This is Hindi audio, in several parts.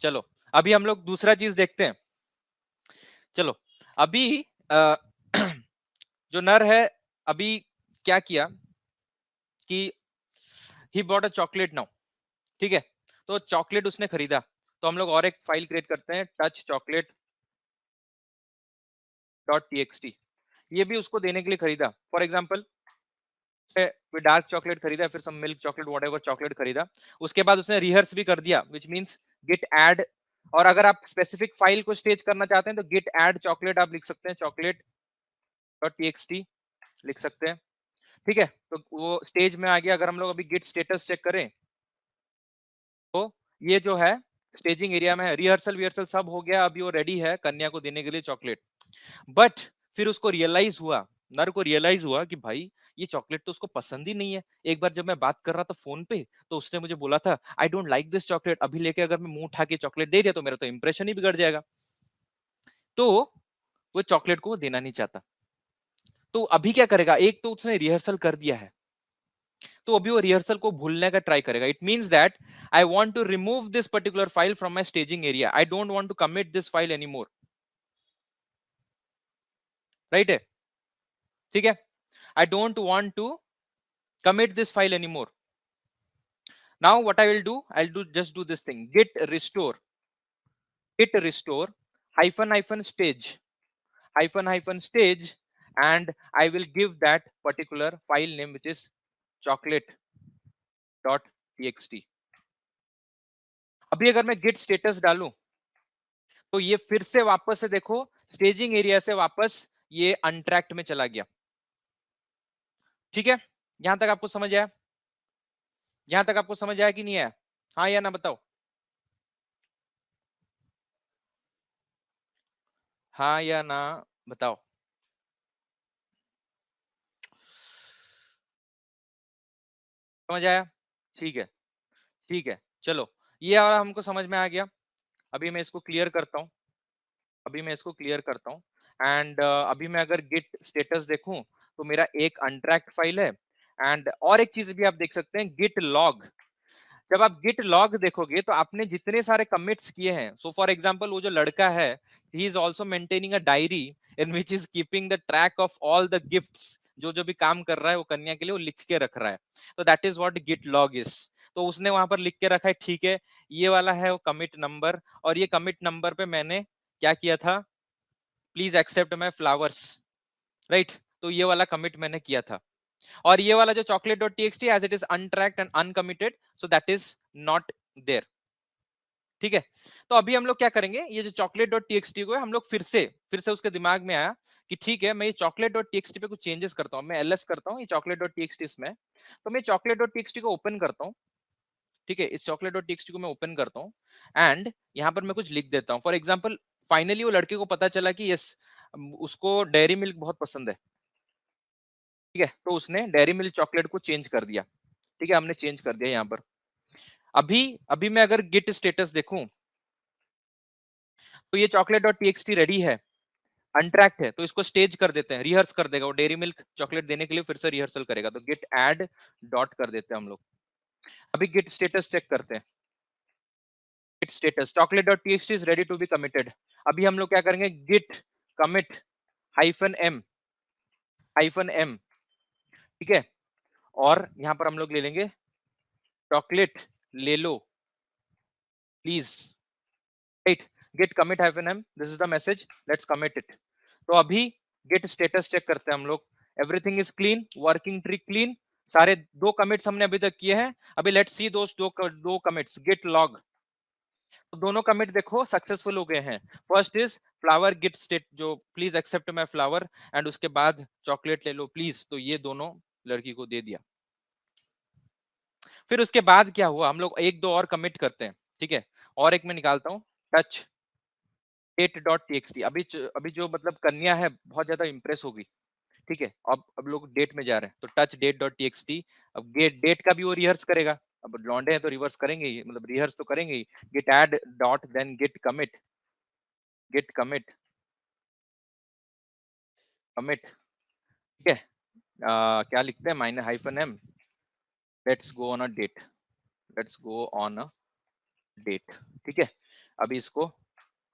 चलो अभी हम लोग दूसरा चीज देखते हैं। चलो अभी जो नर है अभी क्या किया कि he bought a chocolate now, ठीक है। तो चॉकलेट उसने खरीदा, तो हम लोग और एक फाइल क्रिएट करते हैं, टच चॉकलेट डॉट टीएक्सटी। ये भी उसको देने के लिए खरीदा। फॉर एग्जाम्पल कोई डार्क चॉकलेट खरीदा, फिर some milk chocolate whatever chocolate खरीदा, उसके बाद उसने रिहर्स भी कर दिया, विच मींस गिट ऐड। और अगर आप स्पेसिफिक फाइल को स्टेज करना चाहते हैं तो गिट ऐड चॉकलेट आप लिख सकते हैं, चॉकलेट डॉट टीएक्सटी लिख सकते हैं, ठीक है। तो वो स्टेज में आ गया। अगर हम लोग अभी गिट स्टेटस चेक करें तो ये जो है स्टेजिंग एरिया में है, रिहर्सल विहर्सल सब हो गया, अभी वो रेडी है कन्या को देने के लिए चॉकलेट। बट फिर उसको रियलाइज हुआ, नर को रियलाइज हुआ कि भाई ये चॉकलेट तो उसको पसंद ही नहीं है। एक बार जब मैं बात कर रहा था फोन पे तो उसने मुझे बोला था I don't like this chocolate, अभी लेके अगर मैं मुंह उठा के चॉकलेट दे दिया तो मेरा तो इंप्रेशन ही बिगड़ जाएगा। तो वो चॉकलेट को देना नहीं चाहता। तो अभी क्या करेगा, एक तो उसने रिहर्सल कर दिया है, तो अभी वो रिहर्सल को भूलने का ट्राई करेगा। It means that I want to remove this particular file from my staging area, I don't want to commit this file anymore, right है, ठीक है। I don't want to commit this file anymore. Now what I will do, I'll do just do this thing, git restore hyphen hyphen stage hyphen hyphen stage, and I will give that particular file name which is chocolate.txt. अभी अगर मैं git status डालूं तो ये फिर से वापस से देखो स्टेजिंग एरिया से वापस ये अनट्रैक्ट में चला गया, ठीक है। यहां तक आपको समझ आया? यहां तक आपको समझ आया कि नहीं आया? हाँ या ना बताओ, हाँ या ना बताओ। समझ आया? ठीक है, ठीक है। चलो ये वाला हमको समझ में आ गया। अभी मैं इसको क्लियर करता हूँ, अभी मैं इसको क्लियर करता हूँ। एंड अभी मैं अगर गिट स्टेटस देखूं तो मेरा एक अनट्रैक्ट फाइल है। एंड और एक चीज भी आप देख सकते हैं, गिट लॉग। जब आप गिट लॉग देखोगे तो आपने जितने सारे कमिट्स किए हैं, सो फॉर एग्जांपल वो जो लड़का है he is also maintaining a diary in which is keeping the track of all the gifts, जो जो भी काम कर रहा है वो कन्या के लिए वो लिख के रख रहा है। तो that is what git log is. तो उसने वहां पर लिख के रखा है, ठीक है, ये वाला है वो कमिट नंबर, और ये कमिट नंबर पे मैंने क्या किया था, please accept my flowers, right. तो ये वाला कमिट मैंने किया था। और ये वाला जो chocolate dot TXT as it is untracked and uncommitted, so that is not there, ठीक है। तो अभी हम लोग क्या करेंगे, ये जो chocolate डॉट टीएक्सटी को है हम लोग फिर से उसके दिमाग में आया कि ठीक है मैं ये chocolate डॉट टीएक्सटी पे कुछ चेंजेस करता हूँ, मैं एलएस करता हूँ ये chocolate डॉट टीएक्सटी इसमें। तो मैं chocolate डॉट टीएक्सटी को ओपन करता हूँ, ठीक है, इस chocolate डॉट टीएक्सटी को मैं ओपन करता हूँ। एंड यहाँ पर मैं कुछ लिख देता हूँ। फॉर एग्जाम्पल फाइनली वो लड़के को पता चला कि यस उसको डेयरी मिल्क बहुत पसंद है, ठीक है। तो उसने डेयरी मिल्क चॉकलेट को चेंज कर दिया, ठीक है, हमने चेंज कर दिया यहाँ पर। अभी अभी मैं अगर गिट स्टेटस देखूं तो ये chocolate डॉट टीएक्सटी रेडी है, अनट्रैक्ट है, तो इसको स्टेज कर देते हैं, रिहर्स कर देगा वो डेयरी मिल्क चॉकलेट देने के लिए, फिर से रिहर्सल करेगा। तो गिट ऐड डॉट कर देते हैं हम लोग। अभी गिट स्टेटस चेक करते हैं, git status chocolate dot TXT is ready to be committed. अभी हम लोग क्या करेंगे, गिट कमिट हाइफन एम, ठीक है। और यहाँ पर हम लोग ले लेंगे चॉकलेट ले लो please, right. git commit hyphen m, this is the message, let's commit it। तो अभी git status चेक करते हैं हम लोग, everything is clean, working tree clean, सारे दो कमिट्स हमने अभी तक किए हैं। अभी लेट्स सी दोस दो कमिट्स, git log। तो दोनों कमिट देखो सक्सेसफुल हो गए हैं। First is flower git state जो please accept my flower, and उसके बाद चॉकलेट ले लो प्लीज, तो ये दोनों लड़की को दे दिया। फिर उसके बाद क्या हुआ, हम लोग एक दो और कमिट करते हैं, ठीक है। और एक मैं निकालता हूँ, टच डेट डॉट टीएक्सटी। अभी जो मतलब कन्या है बहुत ज्यादा इंप्रेस होगी, ठीक है। अब लोग डेट में जा रहे हैं, तो टच डेट डॉट टीएक्सटी। अब गेट डेट का भी वो रिहर्स करेगा, अब लौंडे हैं तो रिवर्स करेंगे ही, मतलब रिहर्स तो करेंगे ही। Git add dot then git commit commit, ठीक है। क्या लिखते हैं, minus hyphen M, let's go on a date, let's go on a date, ठीक है। अभी इसको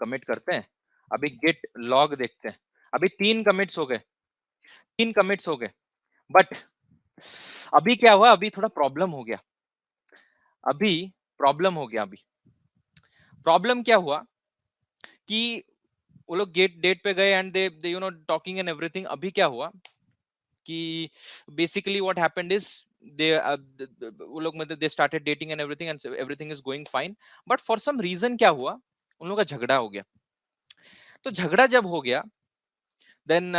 कमिट करते हैं, अभी गेट लॉग देखते हैं। अभी 3 कमिट्स हो गए, 3 कमिट्स हो गए, बट अभी क्या हुआ, अभी थोड़ा प्रॉब्लम हो गया, अभी प्रॉब्लम हो गया। अभी प्रॉब्लम क्या हुआ कि वो लोग गेट डेट पे गए and they you know talking and everything. अभी क्या हुआ कि basically what happened is they वो लोग मतलब they started dating and everything is going fine, but for some reason क्या हुआ, उन लोगों का झगड़ा हो गया। तो झगड़ा जब हो गया देन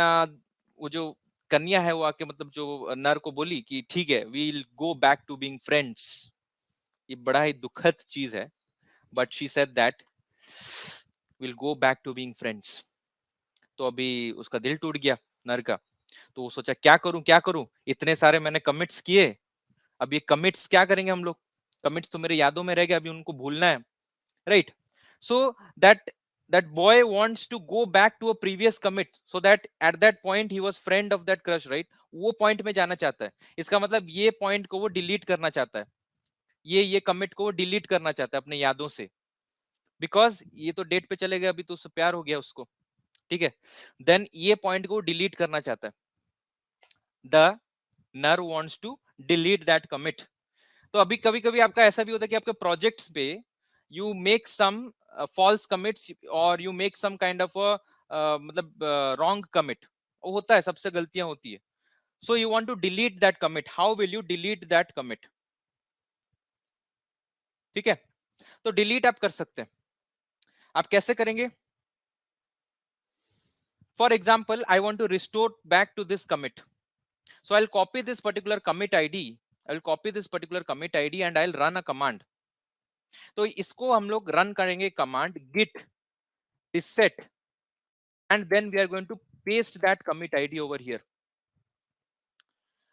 वो जो कन्या है वो आके मतलब जो नर को बोली कि ठीक है we will go back to being friends. ये बड़ा ही दुखद चीज है, but she said that will go back to being friends. तो अभी उसका दिल टूट गया नर का। तो वो सोचा क्या करूं, इतने सारे मैंने कमिट्स किए, अब ये कमिट्स क्या करेंगे हम लोग, कमिट्स तो मेरे यादों में रह गए, अभी उनको भूलना है, right. So that that boy wants to go back to a previous commit so that at that point he was friend of that crush, right? वो पॉइंट में जाना चाहता है, इसका मतलब ये पॉइंट को वो डिलीट करना चाहता है, ये कमिट को वो डिलीट करना चाहता है अपने यादों से, बिकॉज ये तो डेट पे चले गए, अभी तो उससे प्यार हो गया उसको, ठीक है। देन ये पॉइंट को डिलीट करना चाहता है, द नर wants to delete that commit. तो अभी कभी कभी आपका ऐसा भी होता है कि आपके प्रोजेक्ट्स पे you make some false commits और you make some kind of मतलब रॉन्ग कमिट, वो होता है, सबसे गलतियां होती है। So you want to delete that commit, how will you delete that commit? ठीक है, तो डिलीट आप कर सकते हैं, आप कैसे करेंगे? For example I want to restore back to this commit, so I'll copy this particular commit id, I'll copy this particular commit id and I'll run a command। तो इसको हम लोग रन करेंगे command git reset and then we are going to paste that commit id over here।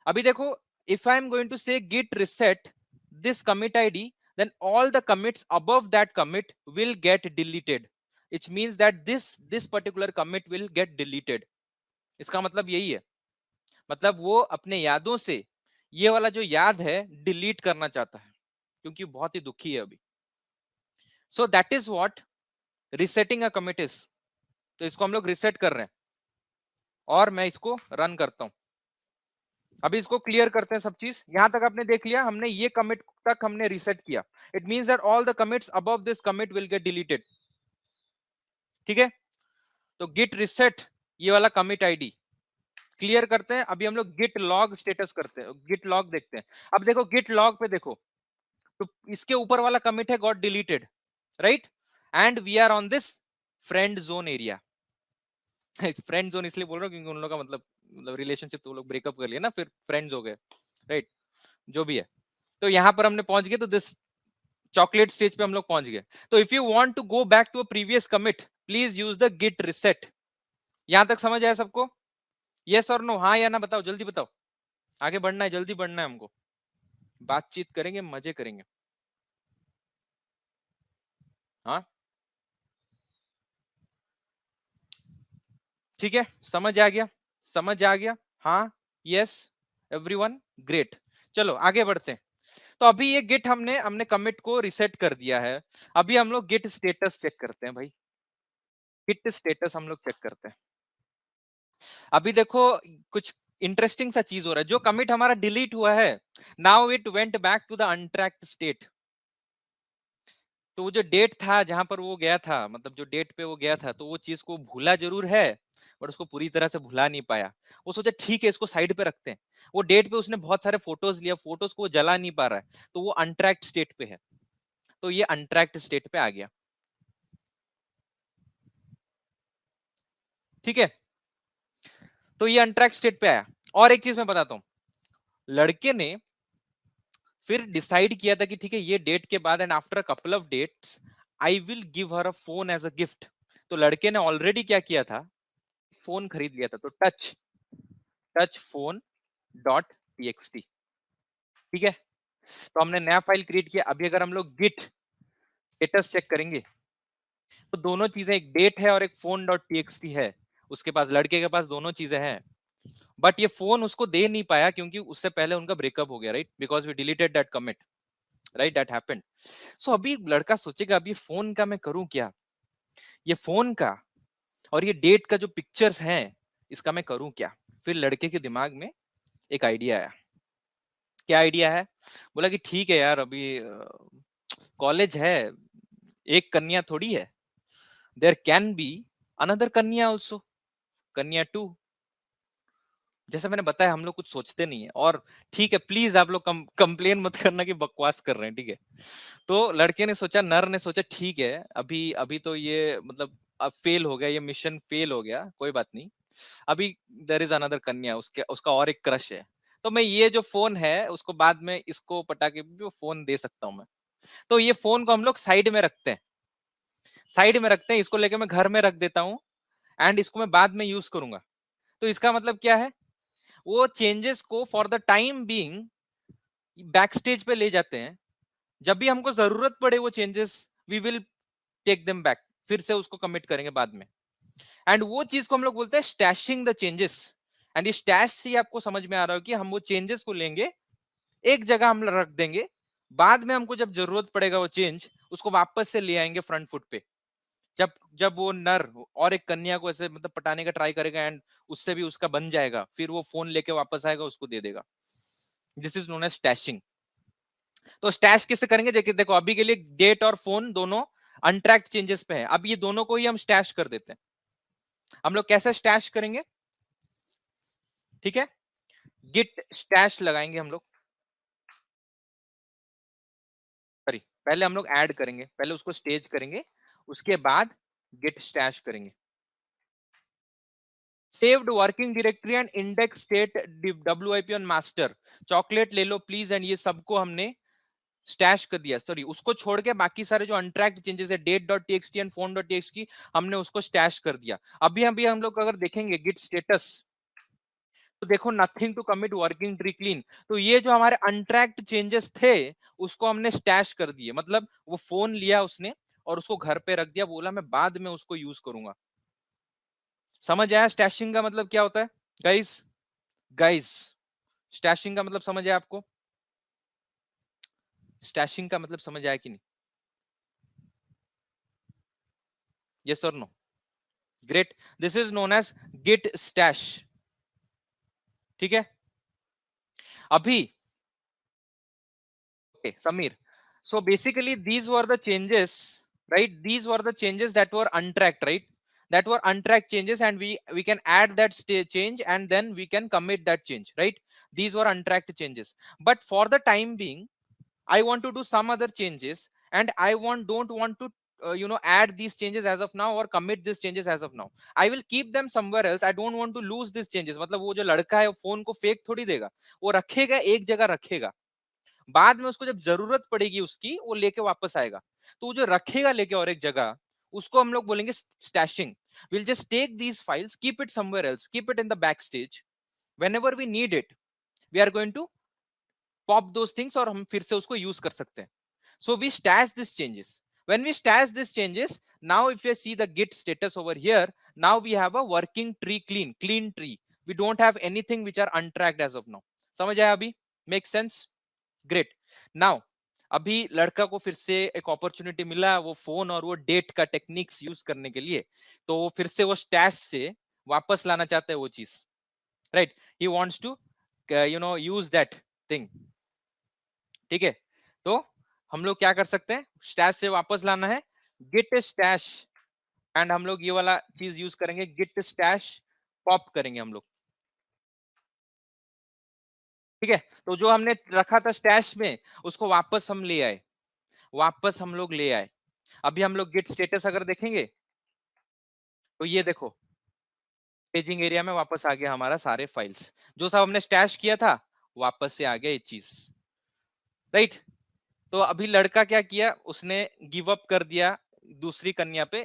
अभी देखो, if I am going to say git reset this commit id, then all the commits above that commit will get deleted, which means that this particular commit will get deleted। इसका मतलब यही है, मतलब वो अपने यादों से ये वाला जो याद है डिलीट करना चाहता है, क्योंकि बहुत ही दुखी है अभी। सो that is what resetting a commit is. तो इसको हम लोग रिसेट कर रहे हैं और मैं इसको रन करता हूं। अभी इसको क्लियर करते हैं सब चीज। यहां तक आपने देख लिया, हमने ये कमिट तक हमने रिसेट किया, it means that all the commits above this commit will get deleted. ठीक है, तो गिट रिसेट ये वाला कमिट आईडी क्लियर करते हैं। अभी हम लोग गिट लॉग स्टेटस करते हैं, गिट लॉग देखते हैं। अब देखो गिट लॉग पे देखो, तो इसके ऊपर वाला कमिट है got deleted, right, and we are on this friend zone area. Friend zone इसलिए बोल रहा हूँ क्योंकि उन लोगों का मतलब रिलेशनशिप तो वो लोग ब्रेकअप कर लिया ना, फिर फ्रेंड्स हो गए, राइट, जो भी है। तो यहां पर हमने पहुंच गए, तो दिस चॉकलेट स्टेज पे हम लोग पहुंच गए। तो if you want to go back to a previous commit please use the git reset. यहां तक समझ आया सबको? यस और नो, हाँ या ना बताओ, जल्दी बताओ, आगे बढ़ना है, जल्दी बढ़ना है हमको, बातचीत करेंगे, मजे करेंगे। हाँ ठीक है, समझ आ गया, समझ आ गया, हाँ, यस एवरीवन, ग्रेट। चलो आगे बढ़ते हैं। तो अभी ये गिट हमने हमने कमिट को रिसेट कर दिया है। अभी हम लोग गिट स्टेटस चेक करते हैं भाई, गिट स्टेटस हम लोग चेक करते हैं। अभी देखो कुछ इंटरेस्टिंग सा चीज हो रहा है, जो कमिट हमारा डिलीट हुआ है now it went back to the untracked state. तो वो जो डेट था जहां पर वो गया था, मतलब जो डेट पे वो गया था, तो वो चीज को भूला जरूर है, बट उसको पूरी तरह से भुला नहीं पाया। वो सोचा ठीक है इसको साइड पे रखते हैं। वो डेट पे उसने बहुत सारे फोटोज लिया, फोटोज को वो जला नहीं पा रहा है, तो वो अनट्रैक्ड स्टेट पे है। तो ये अनट्रैक्ड स्टेट पे आ गया, ठीक है, तो ये अनट्रैक्ड स्टेट पे आया। और एक चीज मैं बताता हूँ, लड़के ने फिर डिसाइड किया था कि ठीक है ये डेट के बाद and after a couple of dates I will give her a phone as a gift. तो लड़के ने ऑलरेडी क्या किया था, फोन खरीद लिया था, तो touch touch phone dot TXT, ठीक है। तो हमने नया फाइल क्रिएट किया। अभी अगर हम लोग गिट स्टेटस चेक करेंगे तो दोनों चीजें, एक डेट है और एक फोन डॉट टीएक्सटी है, उसके पास, लड़के के पास दोनों चीजें हैं। बट ये फोन उसको दे नहीं पाया क्योंकि उससे पहले उनका ब्रेकअप हो गया, right, because we deleted that commit. Right, that happened. So अभी लड़का सोचेगा अब ये फोन का मैं करूं क्या, ये फोन का और ये डेट का जो पिक्चर्स हैं इसका मैं करूं क्या। फिर लड़के के दिमाग में एक आइडिया आया। क्या आइडिया है? बोला कि ठीक है यार, अभी कॉलेज है, एक कन्या थोड़ी है, देयर कैन बी अनदर कन्या ऑल्सो, कन्या टू। जैसे मैंने बताया हम लोग कुछ सोचते नहीं है। और ठीक है, प्लीज आप लोग कंप्लेन मत करना कि बकवास कर रहे हैं, ठीक है। तो लड़के ने सोचा, नर ने सोचा ठीक है, अभी अभी तो ये मतलब अब फेल हो गया, ये मिशन फेल हो गया, कोई बात नहीं। अभी देयर इज अनदर कन्या, उसके उसका और एक क्रश है, तो मैं ये जो फोन है उसको बाद में इसको पटा के भी वो फोन दे सकता हूँ मैं। तो ये फोन को हम लोग साइड में रखते हैं, साइड में रखते हैं, इसको लेके मैं घर में रख देता हूँ एंड इसको मैं बाद में यूज करूंगा। तो इसका मतलब क्या है, वो चेंजेस को for the time being back stage पे ले जाते हैं। जब भी हमको जरूरत पड़े वो changes, we will take them back, फिर से उसको कमिट करेंगे बाद में। एंड वो चीज को हम लोग बोलते हैं स्टैशिंग द चेंजेस। एंड ये स्टैश से आपको समझ में आ रहा हो कि हम वो चेंजेस को लेंगे, एक जगह हम रख देंगे, बाद में हमको जब जरूरत पड़ेगा वो चेंज, उसको वापस से ले आएंगे फ्रंट फुट पे। जब जब वो नर और एक कन्या को ऐसे मतलब पटाने का ट्राई करेगा एंड उससे भी उसका बन जाएगा, फिर वो फोन लेके वापस आएगा, उसको दे देगा। This is known as stashing. तो स्टैश किससे करेंगे, देखिए देखो अभी के लिए डेट और फोन दोनों अनट्रैक्ड चेंजेस पे है, अब ये दोनों को ही हम स्टैश कर देते हैं। हम लोग कैसे स्टैश करेंगे, ठीक है, गिट स्टैश लगाएंगे हम लोग। सॉरी, पहले हम लोग ऐड करेंगे, पहले उसको स्टेज करेंगे, उसके बाद गिट स्टैश करेंगे। Saved working directory and index state WIP on master, chocolate ले लो प्लीज, एंड ये सबको हमने स्टैश कर दिया। सॉरी, उसको छोड़ के बाकी सारे जो अनट्रैक्ड चेंजेस है date.txt एंड phone.txt हमने उसको स्टैश कर दिया। अभी अभी हम लोग अगर देखेंगे गिट स्टेटस, तो देखो nothing to commit working tree clean. तो ये जो हमारे अनट्रैक्ड चेंजेस थे उसको हमने स्टैश कर दिए, मतलब वो फोन लिया उसने और उसको घर पे रख दिया, बोला मैं बाद में उसको यूज करूंगा। समझ आया स्टैशिंग का मतलब क्या होता है गाइस? गाइस, स्टैशिंग का मतलब समझ आया आपको? स्टैशिंग का मतलब समझ आया कि नहीं? यस और no? Great, this is known as git stash, ठीक है। अभी okay, Samir, so basically these were the changes, right? These were the changes that were untracked, right? That were untracked changes, and we can add that change and then we can commit that change, right? These were untracked changes, but for the time being I want to do some other changes, and I don't want to add these changes as of now or commit these changes as of now. I will keep them somewhere else. I don't want to lose these changes. मतलब वो जो लड़का है फोन को फेक थोड़ी देगा, वो रखेगा, एक जगह रखेगा, बाद में उसको जब जरूरत पड़ेगी उसकी, वो लेके वापस आएगा। तो वो जो रखेगा लेके और एक जगह, उसको हम लोग बोलेंगे stashing. Will just take these files, keep it somewhere else, keep it in the back stage, whenever we need it we are going to pop those things और हम फिर से उसको यूज कर सकते हैं। So we stash these changes. When we stash these changes, now if you see the git status over here, now we have a working tree, clean tree. We don't have anything which are untracked as of now. समझ आया अभी? Make sense? Great. Now अभी लड़का को फिर से एक अपॉर्चुनिटी मिला वो फोन और वो डेट का टेक्निक्स यूज करने के लिए, तो वो फिर से वो स्टैश से वापस लाना चाहता है वो चीज, right? He wants to use that thing, ठीक है। तो हम लोग क्या कर सकते हैं, स्टैश से वापस लाना है, गिट स्टैश, एंड हम लोग ये वाला चीज यूज करेंगे, गिट स्टैश पॉप करेंगे हम लोग, ठीक है। तो जो हमने रखा था स्टैश में उसको वापस हम ले आए, वापस हम लोग ले आए। अभी हम लोग गिट स्टेटस अगर देखेंगे तो ये देखो पेजिंग एरिया में वापस आ गया हमारा सारे फाइल्स, जो सब हमने स्टैश किया था वापस से आ गया ये चीज, राइट। तो अभी लड़का क्या किया, उसने गिव अप कर दिया दूसरी कन्या पे।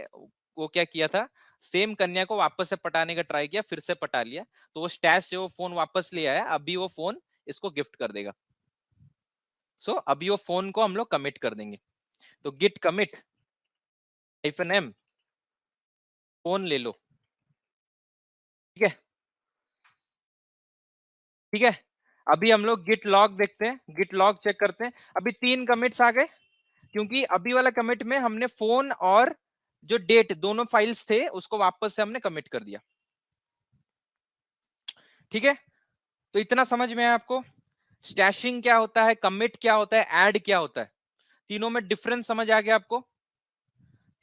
वो क्या किया था, सेम कन्या को वापस से पटाने का ट्राई किया, फिर से पटा लिया, तो वो स्टैश से वो फोन वापस ले आया, अभी वो फोन इसको गिफ्ट कर देगा। सो अभी वो फोन को हम लोग कमिट कर देंगे। तो गिट कमिट -m फोन ले लो, ठीक है, ठीक है। अभी हम लोग गिट लॉग देखते हैं, गिट लॉग चेक करते हैं। अभी 3 कमिट्स आ गए, क्योंकि अभी वाला कमिट में हमने फोन और जो डेट दोनों फाइल्स थे उसको वापस से हमने कमिट कर दिया। ठीक है, तो इतना समझ में है आपको? स्टैशिंग क्या होता है, कमिट क्या होता है, ऐड क्या होता है, तीनों में डिफरेंस समझ आ गया आपको?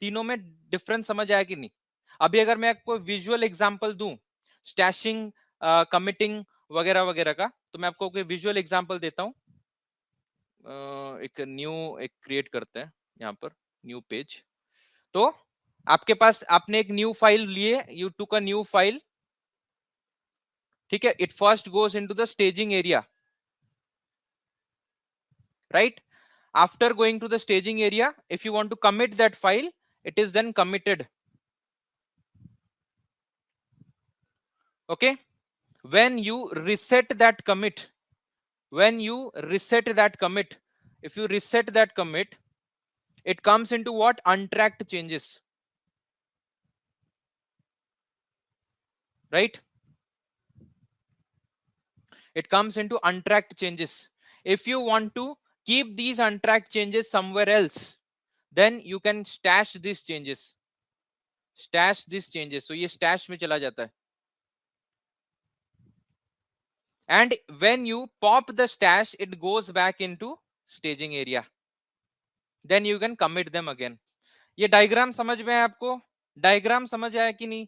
तीनों में डिफरेंस समझ आया कि नहीं? अभी अगर मैं आपको विजुअल एग्जांपल दूं स्टैशिंग, कमिटिंग वगैरह वगैरह का, तो मैं आपको कोई विजुअल एग्जांपल देता हूं। एक न्यू एक क्रिएट करते हैं यहाँ पर, न्यू पेज। तो आपके पास आपने एक न्यू फाइल लिए, you took a new file, ठीक है। It first goes into the staging area, right? After going to the staging area, if you want to commit that file, it is then committed. Okay, when you reset that commit, when you reset that commit, if you reset that commit, it comes into what? Untracked changes, right? It comes into untracked changes. If you want to keep these untracked changes somewhere else, then you can stash these changes, stash these changes, so ये stash में चला जाता है। And when you pop the stash, it goes back into staging area, then you can commit them again. ये डायग्राम समझ में है आपको? डायग्राम समझ आया कि नहीं?